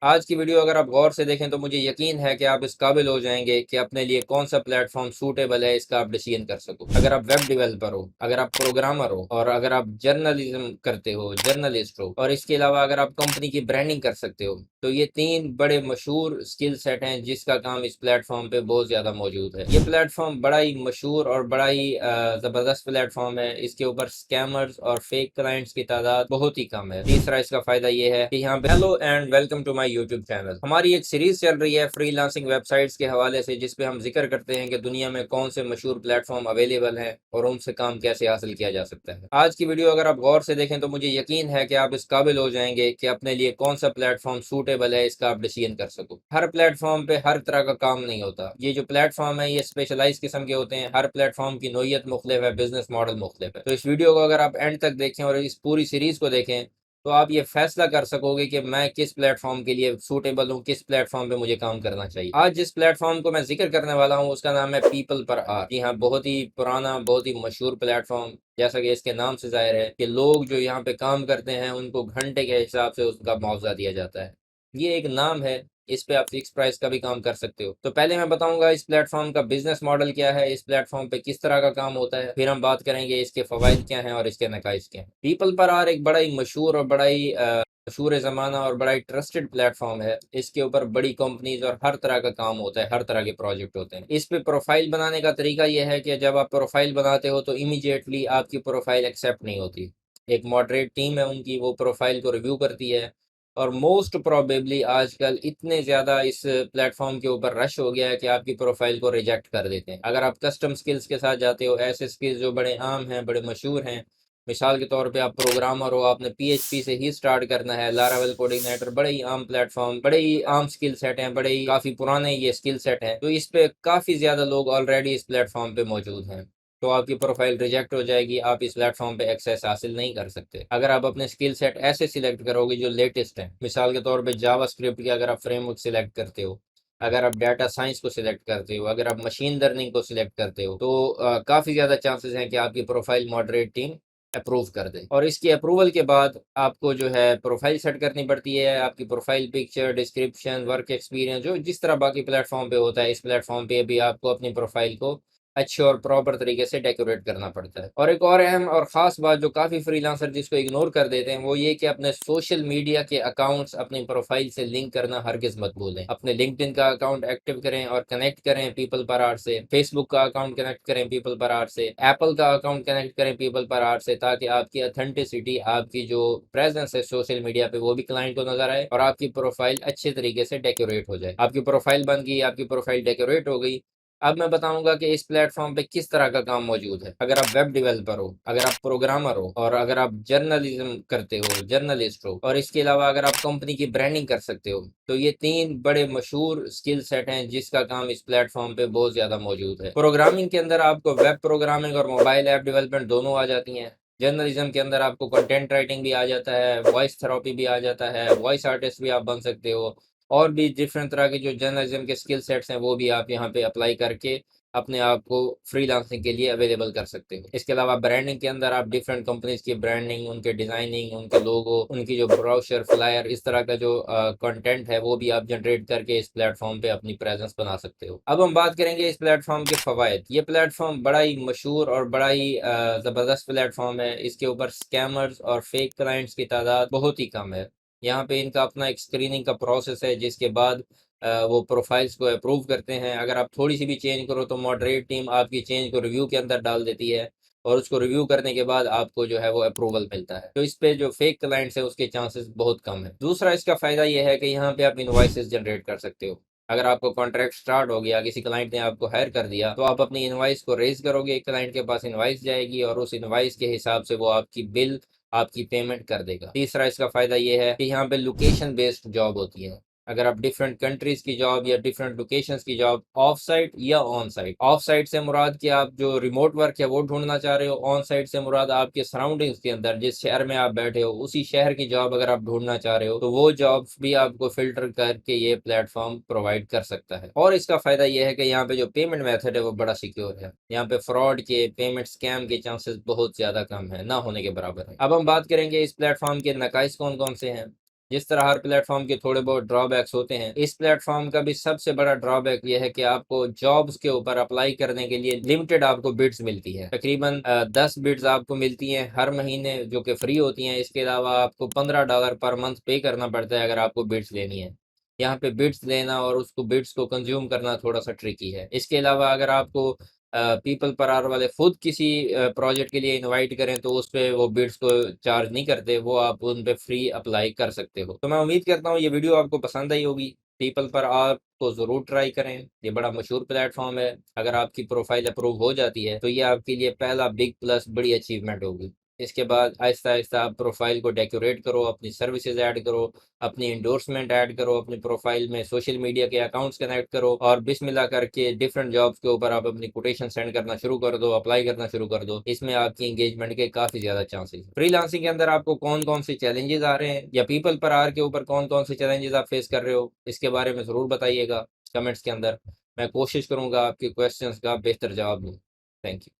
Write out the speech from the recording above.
आज की वीडियो अगर आप गौर से देखें तो मुझे यकीन है कि आप इस काबिल हो जाएंगे कि अपने लिए कौन सा प्लेटफॉर्म सूटेबल है, इसका आप डिसीजन कर सको। अगर आप वेब डेवलपर हो, अगर आप प्रोग्रामर हो, और अगर आप जर्नलिज्म करते हो, जर्नलिस्ट हो, और इसके अलावा अगर आप कंपनी की ब्रांडिंग कर सकते हो, तो ये तीन बड़े मशहूर स्किल सेट हैं जिसका काम इस प्लेटफॉर्म पे बहुत ज्यादा मौजूद है। ये प्लेटफॉर्म बड़ा ही मशहूर और बड़ा ही जबरदस्त प्लेटफॉर्म है। इसके ऊपर स्कैमर्स और फेक क्लाइंट्स की तादाद बहुत ही कम है। तीसरा इसका फायदा ये है कि यहाँ पे hello and welcome to my YouTube channel. हमारी एक सीरीज चल रही है फ्रीलांसिंग वेबसाइट्स के हवाले से, जिसपे हम जिक्र करते हैं कि दुनिया में कौन से मशहूर प्लेटफॉर्म अवेलेबल हैं और उनसे काम कैसे हासिल किया जा सकता है। आज की वीडियो अगर आप गौर से देखें तो मुझे यकीन है कि आप इस काबिल हो जाएंगे कि अपने लिए कौन सा प्लेटफॉर्म सूटेबल है, इसका आप डिसीजन कर सको। हर प्लेटफॉर्म पे हर तरह का काम नहीं होता। ये जो प्लेटफॉर्म है ये स्पेशलाइज किस्म के होते हैं। हर प्लेटफॉर्म की नोयत मुख्तलिफ है, बिजनेस मॉडल मुख्तलिफ है। तो इस वीडियो को अगर आप एंड तक देखें और इस पूरी सीरीज को देखें तो आप ये फैसला कर सकोगे कि मैं किस प्लेटफॉर्म के लिए सूटेबल हूँ, किस प्लेटफॉर्म पे मुझे काम करना चाहिए। आज जिस प्लेटफॉर्म को मैं जिक्र करने वाला हूँ उसका नाम है पीपल पर आर। जी हाँ, बहुत ही पुराना, बहुत ही मशहूर प्लेटफॉर्म। जैसा कि इसके नाम से जाहिर है कि लोग जो यहाँ पे काम करते हैं उनको घंटे के हिसाब से उसका मुआवजा दिया जाता है। ये एक नाम है। इस पे आप फिक्स प्राइस का भी काम कर सकते हो। तो पहले मैं बताऊंगा इस प्लेटफॉर्म का बिजनेस मॉडल क्या है, इस प्लेटफॉर्म पे किस तरह का काम होता है, फिर हम बात करेंगे इसके फवाइद क्या हैं और इसके नकाइज क्या हैं। पीपल पर आर एक बड़ा ही मशहूर और बड़ा ही मशहूर ज़माना और बड़ा ही ट्रस्टेड प्लेटफॉर्म है। इसके ऊपर बड़ी कंपनीज और हर तरह का काम होता है, हर तरह के प्रोजेक्ट होते हैं। इस पे प्रोफाइल बनाने का तरीका यह है कि जब आप प्रोफाइल बनाते हो तो इमीडिएटली आपकी प्रोफाइल एक्सेप्ट नहीं होती। एक मॉडरेट टीम है उनकी, वो प्रोफाइल को रिव्यू करती है। और मोस्ट प्रोबेबली आजकल इतने ज़्यादा इस प्लेटफॉर्म के ऊपर रश हो गया है कि आपकी प्रोफाइल को रिजेक्ट कर देते हैं। अगर आप कस्टम स्किल्स के साथ जाते हो, ऐसे स्किल्स जो बड़े आम हैं, बड़े मशहूर हैं, मिसाल के तौर पे आप प्रोग्रामर हो, आपने पीएचपी से ही स्टार्ट करना है, लारावेल कोऑर्डिनेटर, बड़े ही आम प्लेटफॉर्म, बड़े ही आम स्किल सेट हैं, बड़े ही काफ़ी पुराने ये स्किल सेट हैं। तो इस पे काफ़ी ज़्यादा लोग ऑलरेडी इस प्लेटफॉर्म पे मौजूद हैं। तो आपकी प्रोफाइल रिजेक्ट हो जाएगी, आप इस प्लेटफॉर्म पे एक्सेस हासिल नहीं कर सकते। अगर आप अपने स्किल सेट ऐसे सिलेक्ट करोगे जो लेटेस्ट हैं, मिसाल के तौर पे जावा स्क्रिप्ट की अगर आप फ्रेमवर्क सिलेक्ट करते हो, अगर आप डाटा साइंस को सिलेक्ट करते हो, अगर आप मशीन लर्निंग को सिलेक्ट करते हो, तो काफ़ी ज़्यादा चांसेस हैं कि आपकी प्रोफाइल मॉडरेट टीम अप्रूव कर दे। और इसकी अप्रूवल के बाद आपको जो है प्रोफाइल सेट करनी पड़ती है। आपकी profile picture, description, work experience, जो जिस तरह बाकी प्लेटफॉर्म पे होता है, इस प्लेटफॉर्म पे भी आपको अपनी प्रोफाइल को अच्छे और प्रॉपर तरीके से डेकोरेट करना पड़ता है। और एक और अहम और ख़ास बात जो काफ़ी फ्रीलांसर जिसको इग्नोर कर देते हैं वो ये कि अपने सोशल मीडिया के अकाउंट्स अपनी प्रोफाइल से लिंक करना हरगिज़ मत भूलें। अपने लिंक्डइन का अकाउंट एक्टिव करें और कनेक्ट करें पीपल पर आर से। फेसबुक का अकाउंट कनेक्ट करें पीपल पर आर से। एप्पल का अकाउंट कनेक्ट करें पीपल पर आर से, ताकि आपकी अथेंटिसिटी, आपकी जो प्रेजेंस है सोशल मीडिया पे, वो भी क्लाइंट को नजर आए और आपकी प्रोफाइल अच्छे तरीके से डेकोरेट हो जाए। आपकी प्रोफाइल बन गई, आपकी प्रोफाइल डेकोरेट हो गई। अब मैं बताऊंगा कि इस प्लेटफॉर्म पे किस तरह का काम मौजूद है। अगर आप वेब डेवलपर हो, अगर आप प्रोग्रामर हो, और अगर आप जर्नलिज्म करते हो, जर्नलिस्ट हो, और इसके अलावा अगर आप कंपनी की ब्रांडिंग कर सकते हो, तो ये तीन बड़े मशहूर स्किल सेट हैं जिसका काम इस प्लेटफॉर्म पे बहुत ज्यादा मौजूद है। प्रोग्रामिंग के अंदर आपको वेब प्रोग्रामिंग और मोबाइल ऐप डेवलपमेंट दोनों आ जाती हैं। जर्नलिज्म के अंदर आपको कंटेंट राइटिंग भी आ जाता है, वॉइस थेरेपी भी आ जाता है, वॉइस आर्टिस्ट भी आप बन सकते हो। और भी डिफरेंट तरह के जो जर्नलिज्म के स्किल सेट्स हैं वो भी आप यहाँ पे अप्लाई करके अपने आप को फ्रीलांसिंग के लिए अवेलेबल कर सकते हो। इसके अलावा ब्रांडिंग के अंदर आप डिफरेंट कंपनीज की ब्रांडिंग, उनके डिजाइनिंग, उनके लोगो, उनकी जो ब्रोशर, फ्लायर, इस तरह का जो कंटेंट है वो भी आप जनरेट करके इस प्लेटफॉर्म पे अपनी प्रेजेंस बना सकते हो। अब हम बात करेंगे इस प्लेटफॉर्म के फवायद। ये प्लेटफॉर्म बड़ा ही मशहूर और बड़ा ही ज़बरदस्त प्लेटफॉर्म है। इसके ऊपर स्कैमर्स और फेक क्लाइंट्स की तादाद बहुत ही कम है। यहाँ पे इनका अपना एक स्क्रीनिंग का प्रोसेस है, जिसके बाद वो प्रोफाइल्स को अप्रूव करते हैं। अगर आप थोड़ी सी भी चेंज करो तो मॉडरेट टीम आपकी चेंज को रिव्यू के अंदर डाल देती है, और उसको रिव्यू करने के बाद आपको जो है वो अप्रूवल मिलता है। तो इस पे जो फेक क्लाइंट्स है उसके चांसेस बहुत कम है। दूसरा इसका फ़ायदा ये है कि यहाँ पे आप इनवॉइसेस जनरेट कर सकते हो। अगर आपको कॉन्ट्रैक्ट स्टार्ट हो गया, किसी क्लाइंट ने आपको हायर कर दिया, तो आप अपनी इनवॉइस को रेज करोगे, क्लाइंट के पास इनवॉइस जाएगी और उस इनवॉइस के हिसाब से वो आपकी बिल, आपकी पेमेंट कर देगा। तीसरा इसका फायदा ये है कि यहाँ पे लोकेशन बेस्ड जॉब होती है। अगर आप डिफरेंट कंट्रीज की जॉब या डिफरेंट लोकेशंस की जॉब, ऑफ साइट या ऑन साइट, ऑफ साइट से मुराद कि आप जो रिमोट वर्क है वो ढूंढना चाह रहे हो, ऑन साइट से मुराद आपके सराउंडिंग्स के अंदर जिस शहर में आप बैठे हो उसी शहर की जॉब अगर आप ढूंढना चाह रहे हो, तो वो जॉब्स भी आपको फिल्टर करके ये प्लेटफॉर्म प्रोवाइड कर सकता है। और इसका फायदा यह है कि यहाँ पे जो पेमेंट मेथड है वो बड़ा सिक्योर है। यहाँ पे फ्रॉड के, पेमेंट स्कैम के चांसेस बहुत ज्यादा कम है, ना होने के बराबर है। अब हम बात करेंगे इस प्लेटफॉर्म के नकाइस कौन कौन से हैं। जिस तरह हर प्लेटफॉर्म के थोड़े बहुत ड्रॉबैक्स होते हैं, इस प्लेटफॉर्म का भी सबसे बड़ा ड्रॉबैक यह है कि आपको जॉब्स के ऊपर अप्लाई करने के लिए लिमिटेड आपको बिड्स मिलती है। तकरीबन 10 बिड्स आपको मिलती हैं हर महीने, जो कि फ्री होती हैं। इसके अलावा आपको $15 पर मंथ पे करना पड़ता है अगर आपको बिड्स लेनी है। यहाँ पे बिड्स लेना और उसको बिड्स को कंज्यूम करना थोड़ा सा ट्रिकी है। इसके अलावा अगर आपको पीपल पर आवर वाले खुद किसी प्रोजेक्ट के लिए इनवाइट करें तो उस पे वो बिड्स को चार्ज नहीं करते, वो आप उन पे फ्री अप्लाई कर सकते हो। तो मैं उम्मीद करता हूँ ये वीडियो आपको पसंद आई होगी। पीपल पर आवर को ज़रूर ट्राई करें, ये बड़ा मशहूर प्लेटफॉर्म है। अगर आपकी प्रोफाइल अप्रूव हो जाती है तो ये आपके लिए पहला बिग प्लस, बड़ी अचीवमेंट होगी। इसके बाद आहिस्ता आहिस्ता आप प्रोफाइल को डेकोरेट करो, अपनी सर्विसेज ऐड करो, अपनी इंडोर्समेंट ऐड करो, अपनी प्रोफाइल में सोशल मीडिया के अकाउंट्स कनेक्ट करो और बिस्मिल्लाह करके डिफरेंट जॉब्स के ऊपर आप अपनी कोटेशन सेंड करना शुरू कर दो, अप्लाई करना शुरू कर दो। इसमें आपकी एंगेजमेंट के काफ़ी ज़्यादा चांसेस हैं। फ्रीलांसिंग के अंदर आपको कौन कौन से चैलेंजेस आ रहे हैं या पीपल पर आर के ऊपर कौन कौन से चैलेंजेस आप फेस कर रहे हो, इसके बारे में ज़रूर बताइएगा कमेंट्स के अंदर। मैं कोशिश करूँगा आपके क्वेश्चंस का बेहतर जवाब दूँ। Thank you.